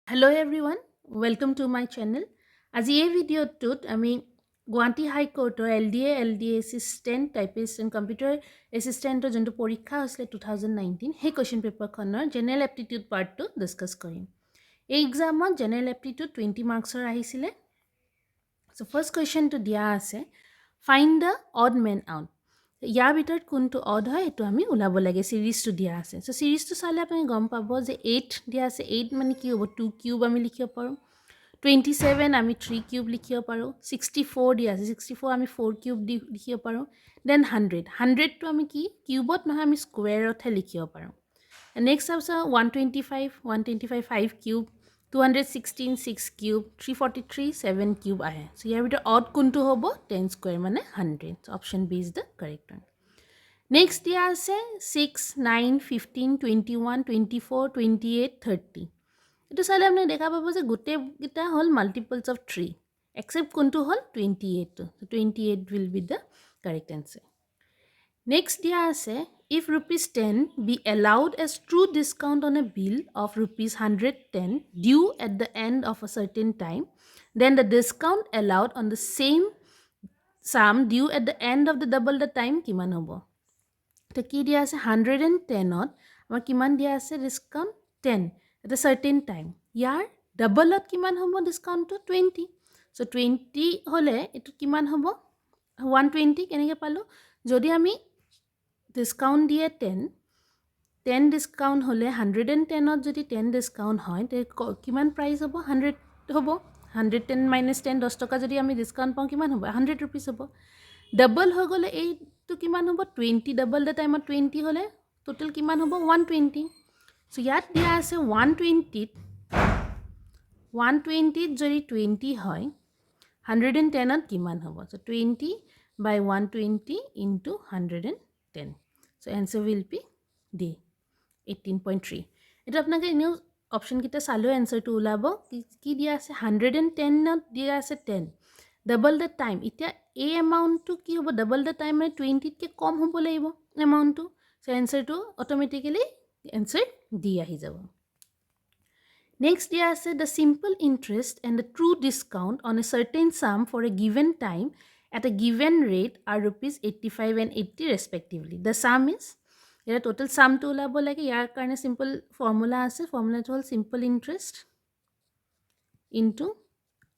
Hello everyone, welcome to my channel. আজি এই ভিডিঅ'টোত আমি গুৱাহাটী হাই কোৰ্টৰ LDA assistant typist and computer এছিষ্টেণ্টৰ যোনটো পৰীক্ষা হৈছিলে 2019 সেই কুৱেশ্যন পেপাৰখনৰ জেনেৰেল এপ্টিটিউড পাৰ্টটো ডিছকাছ কৰিম। এই এক্সামত জেনেৰেল এপ্টিটিউড 20 মাৰ্কছৰ আহিছিলে। চ' ফাৰ্ষ্ট কুৱেশ্যনটো দিয়া আছে, find the odd man out. ইয়াৰ ভিতৰত কোনটো অড হয় এইটো আমি ওলাব লাগে, চিৰিজটো দিয়া আছে। চ' চিৰিজটো চালে আপুনি গম পাব যে 8 দিয়া আছে। 8 মানে কি হ'ব, 2 কিউব আমি লিখিব পাৰোঁ। 27 আমি 3 কিউব লিখিব পাৰোঁ। 64 দিয়া আছে, 64 আমি 4 কিউব দি লিখিব পাৰোঁ। দেন 100টো আমি কি কিউবত নহয়, আমি স্কুৱেৰতহে লিখিব পাৰোঁ। নেক্সট আছে 125 5 কিউব, 216 6 কিউব, 343 7 কিউব আহে। চ' ইয়াৰ ভিতৰত অড কোনটো হ'ব, 10 স্কুৱেৰ মানে 100। Option B is the correct one. Next দিয়া আছে 6 9 15 21 24 28 30। এইটো চালে আপুনি দেখা পাব যে গোটেইকেইটা হ'ল মাল্টিপলছ অফ 3 এক্সেপ্ট কোনটো হ'ল 28টো। 28 will be the correct answer. Next দিয়া আছে, if ₹10 be allowed as true discount on a bill of ₹110 due at the end of a certain time, then the discount allowed on the same sum due at the end of the double the time কিমান হ'ব? তো কি দিয়া আছে, 110ত আমাৰ কিমান দিয়া আছে discount 10 at a certain time। ইয়াৰ ডাবলত কিমান হ'ব ডিছকাউণ্টটো 20। চ' 20 হ'লে এইটো কিমান হ'ব 120। কেনেকৈ পালোঁ, যদি আমি ডিছকাউণ্ট দিয়ে 10 ডিছকাউণ্ট হ'লে 110ত যদি 10 ডিছকাউণ্ট হয় তে কিমান প্ৰাইচ হ'ব, 100 হ'ব। 110 মাইনাছ 10 10 টকা যদি আমি ডিছকাউণ্ট পাওঁ কিমান হ'ব, 100 ৰুপিজ হ'ব। ডাবল হৈ গ'লে এইটো কিমান হ'ব 20, ডাবল দ্য টাইমত 20 হ'লে টোটেল কিমান হ'ব 120। চ' ইয়াত দিয়া আছে 120ত যদি 20 হয় 110ত কিমান হ'ব। চ' 20 by 120 into 110। So' answer will be D 18.3। এইটো আপোনালোকে এনেও অপশ্যনকেইটা চালেও এনচাৰটো ওলাব। কি দিয়া আছে 110ত দিয়া আছে 10 ডাবল দ্য টাইম। এতিয়া এই এমাউণ্টটো কি হ'ব, ডাবল দ্য টাইম মানে 20তকৈ কম হ'ব লাগিব এমাউণ্টটো। চ' এনচাৰটো অট'মেটিকেলি এনচাৰ ডি আহি যাব। নেক্সট দিয়া আছে, the simple interest and the true discount on a certain sum for a given time at a given rate are ₹85 and 80 ৰেচপেক্টিভলি। দ্য চাম ইজ, ইয়াৰ টোটেল চামটো ওলাব লাগে। ইয়াৰ কাৰণে চিম্পল ফৰ্মুলা আছে। ফৰ্মুলাটো হ'ল simple interest into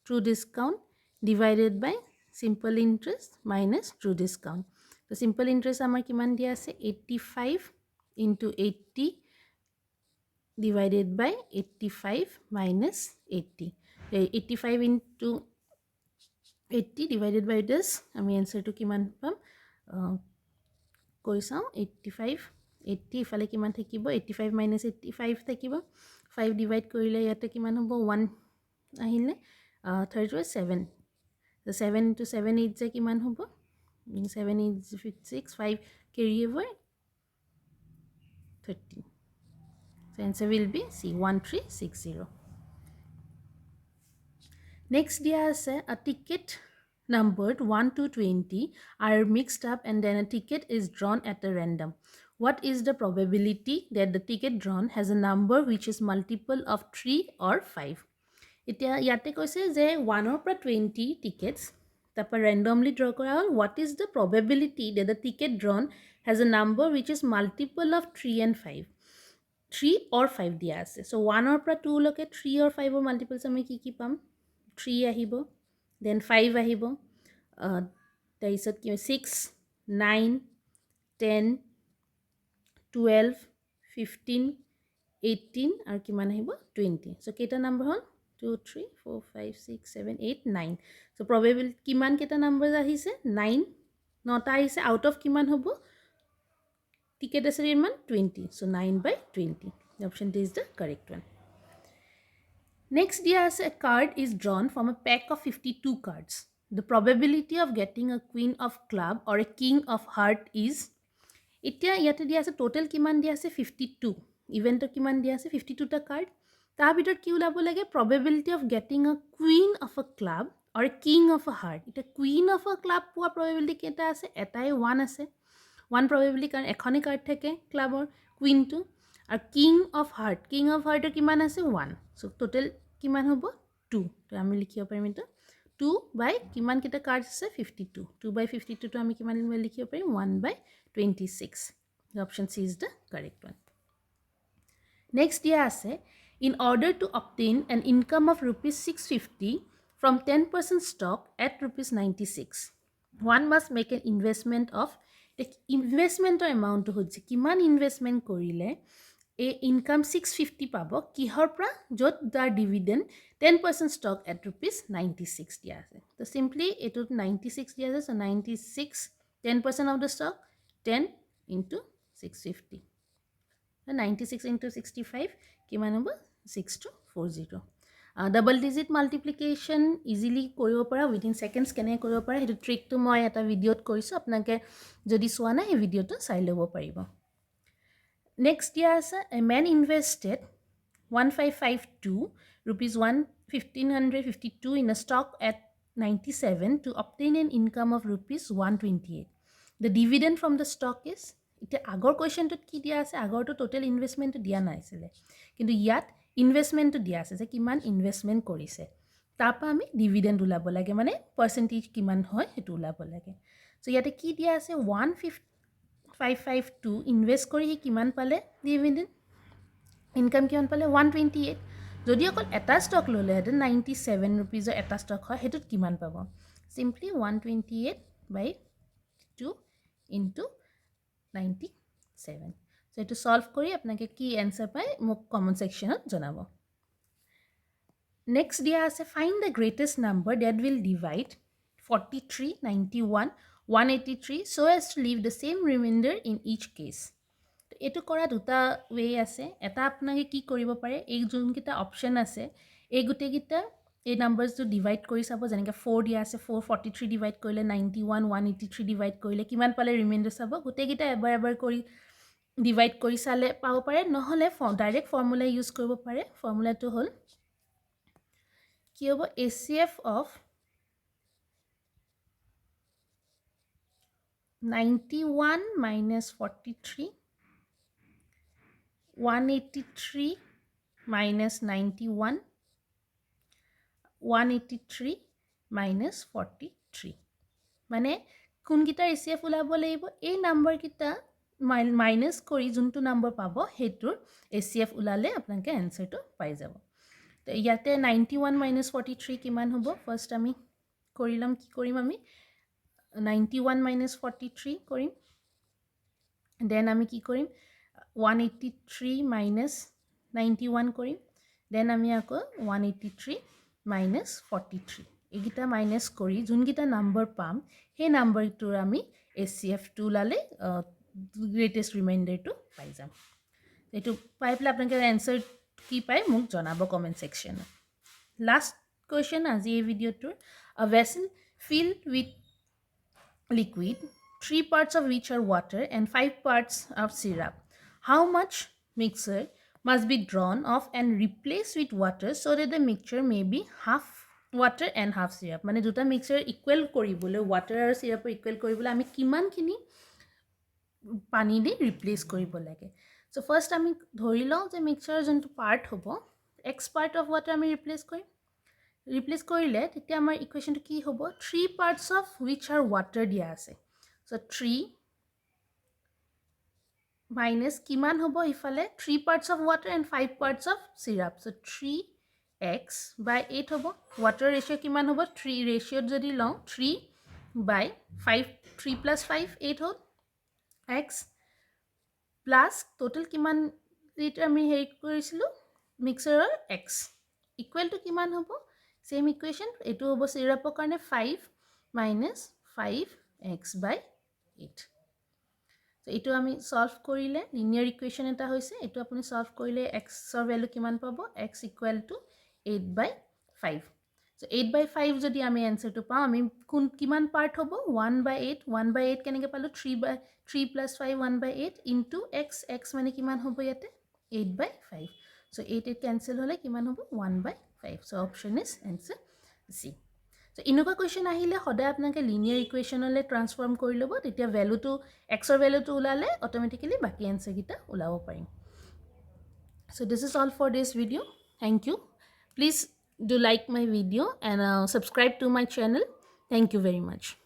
true discount divided by simple interest minus true discount. তো চিম্পল ইণ্টাৰেষ্ট আমাৰ কিমান দিয়া আছে 85 into 80 divided by 85 minus 80. 85 into 80 divided by this, আমি এনচাৰটো কিমান পাম কৈ চাওঁ। 85 80 ইফালে কিমান থাকিব, 85 minus 85 থাকিব। 5 ডিভাইড কৰিলে ইয়াতে কিমান হ'ব 1 আহিলে, 7। 7 into 7 8 যে কিমান হ'ব 7 8 56, 5 carry over 13। So answer will be C 1360. Next dia ase a ticket numbered 1 to 20 are mixed up and then a ticket is drawn at a random. What is the probability that the ticket drawn has a number which is multiple of 3 or 5? Itia yate koise je 1 or 20 tickets tapar randomly draw kora hol. What is the probability that the ticket drawn has a number which is multiple of 3 and 5? 3 or 5 দিয়া আছে। চ' 1ৰ পৰা 2 লৈকে 3 or 5ৰ মাল্টিপলছ আমি কি পাম, 3 আহিব, then 5 আহিব, তাৰপিছত কি 6 9 10 12 15 18 আৰু কিমান আহিব 20। চ' কেইটা নম্বৰ হ'ল 2 3 4 5 6 7 8 9। চ' প্ৰবেবিলিটি কিমান কেইটা নম্বৰ আহিছে 9, 9টা আহিছে। আউট অফ কিমান হ'ব ticket is 20. So 9 by 20. The option D is the correct one. Next, yes, a card is drawn from a pack of 52 cards. The probability of getting a queen of club or a king of heart is, itia yate dia ase total kiman dia ase 52, event to kiman dia ase 52 ta card, tar bitor ki ulabo lage probability of getting a queen of a club or a king of a heart. Ita queen of a club poa probability keta ase etai 1 ase, 1 probability কাৰণ এখনে card থাকে ক্লাবৰ কুইনটো, আৰু king of হাৰ্টৰ কিমান আছে 1 চ' total কিমান হ'ব 2 তো আমি লিখিব পাৰিম এইটো 2 বাই কিমান কেইটা কাৰ্ডছ আছে 52 2 বাই 52 তো আমি কিমান লিখিব পাৰিম 1 বাই 26 option C is the correct one next দিয়া আছে in order to obtain an income of rupees 650 from 10% stock at rupees 96 one must make an investment of the investment amount hoje kiman investment korile a income 650 pabo kihor pra jot the dividend 10% stock at rupees 96 dia ase so simply eto 96 dia ase so 96 10% of the stock 10 into 650 96 into 65 কিমান হ'ব 6240 double digit multiplication easily কৰিব পৰা within seconds কেনেকৈ কৰিব পাৰে সেইটো ট্ৰিকটো মই এটা ভিডিঅ'ত কৰিছোঁ আপোনালোকে যদি চোৱা নাই এই ভিডিঅ'টো চাই ল'ব পাৰিব নেক্সট দিয়া আছে এ man ইনভেষ্টেড 1552 rupees 1552 in a stock at 97 to obtain an income of rupees 128 the dividend from the stock is এতিয়া আগৰ কুৱেশ্যনটোত কি দিয়া আছে আগৰটো টোটেল ইনভেষ্টমেণ্টটো দিয়া নাছিলে কিন্তু ইয়াত ইনভেষ্টমেণ্টটো দিয়া আছে যে কিমান ইনভেষ্টমেণ্ট কৰিছে তাৰপৰা আমি ডিভিডেণ্ড ওলাব লাগে মানে পাৰ্চেণ্টেজ কিমান হয় সেইটো ওলাব লাগে চ' ইয়াতে কি দিয়া আছে 1552 ইনভেষ্ট কৰি সি কিমান পালে ডিভিডেণ্ড ইনকাম কিমান পালে 128 যদি অকল এটা ষ্টক ল'লেহেঁতেন 97 ৰুপিজৰ এটা ষ্টক হয় সেইটোত কিমান পাব simply 128 by 2 into 97 so to solve kori apnake ki answer pai mok comment section ot janabo next dia ase find the greatest number that will divide 43 91 183 so as to leave the same remainder in each case etu kora duta way ase eta apnake ki koribo pare ei jun kita option ase ei gute kita এই নাম্বাৰটো divide কৰি চাব যেনেকৈ 4 দিয়া আছে 443 divide কৰিলে 91 183 divide কৰিলে কিমান পালে ৰিমাইণ্ডাৰ চাব গোটেইকেইটা এবাৰ কৰি ডিভাইড কৰি চালে পাব পাৰে নহ'লে ডাইৰেক্ট ফৰ্মুলা ইউজ কৰিব পাৰে ফৰ্মুলাটো হ'ল কি হ'ব ACF of 91 minus 43 183 minus 91 183 minus 43 মানে কোন গিটা ACF ওলাব লাগিব এই নাম্বাৰ গিটা মাইনাস কৰি যোনটো নাম্বাৰ পাব হেতুৰ ACF ওলালে আপোনাকে আনসাৰটো পাই যাব তো ইয়াতে 91 minus 43 কিমান হ'ব ফাৰ্স্ট আমি কৰিলাম কি কৰিম আমি 91 minus 43 কৰিম দেন আমি কি কৰিম 183 minus 91 কৰিম দেন আমি আকৌ 183 minus 43 এগিটা মাইনাস কৰি যোনগিটা নাম্বাৰ পাম সেই নাম্বাৰটোৰ আমি ACF টো লালে গ্ৰেটেষ্ট ৰিমাইণ্ডাৰটো পাই যাম এটো পাই প্লে আপোনাক আনসাৰ কি পাই মোক জনাব কমেন্ট সেকশনত লাষ্ট কোৱেশ্চন আজি এই ভিডিওটোৰ a vessel filled with liquid 3 parts of which are water and 5 parts of syrup how much mixture must be drawn off and replaced with water so that the mixture may be half water and half syrup মানে দুটা mixture equal কৰিবলে water আৰু syrup equal কৰিবলে আমি কিমান খিনি পানী দি ৰিপ্লেস কৰিব লাগে সো ফাৰ্স্ট আমি ধৰি লও যে mixture যোনটো পাৰ্ট হ'ব x part of water আমি ৰিপ্লেস কৰিলে তেতিয়া আমাৰ ইকুৱেশ্যনটো কি হ'ব 3 parts of which are water দিয়া আছে সো 3 minus কিমান হ'ব ইফালে 3 parts of water and 5 parts of syrup so 3x by 8 হ'ব water ratio কিমান হ'ব 3 ratio যদি লওঁ 3 by 5 3 plus 5 8 হ'ল x plus total কিমান লিটাৰ আমি হেৰি কৰিছিলো মিক্সাৰৰ x equal to কিমান হ'ব সেম ইকুৱেশ্যন এটো হ'ব syrup কাৰণে 5 minus 5x by 8 so এটো আমি সলভ কৰিলে লিনিয়াৰ ইকুৱেশ্যন এটা হৈছে এটো আপুনি সলভ কৰিলে x ৰ ভ্যালু কিমান পাব x equal to 8/5 so 8/5 যদি আমি আনসাৰটো পাও আমি কোন কিমান পাৰ্ট হ'ব 1/8 কেনেকৈ পালো 3 plus 5 1/8 into x মানে কিমান হ'ব ইয়াতে 8/5 so 8 cancel হলে কিমান হ'ব 1/5 so option is answer C so ইনোকা কোৱেশ্চন আহিলে সদায় আপোনাকে লিনিয়াৰ ইকুৱেশ্যনলে ট্ৰান্সফৰ্ম কৰি ল'ব তেতিয়া ভ্যালুটো x ৰ ভ্যালুটো ওলালে অটোমেটিক্যালি বাকি আনসাৰ গিটা ওলাব পাৰিম So this is all for this video. Thank you. Please do like my video and subscribe to my channel. Thank you very much.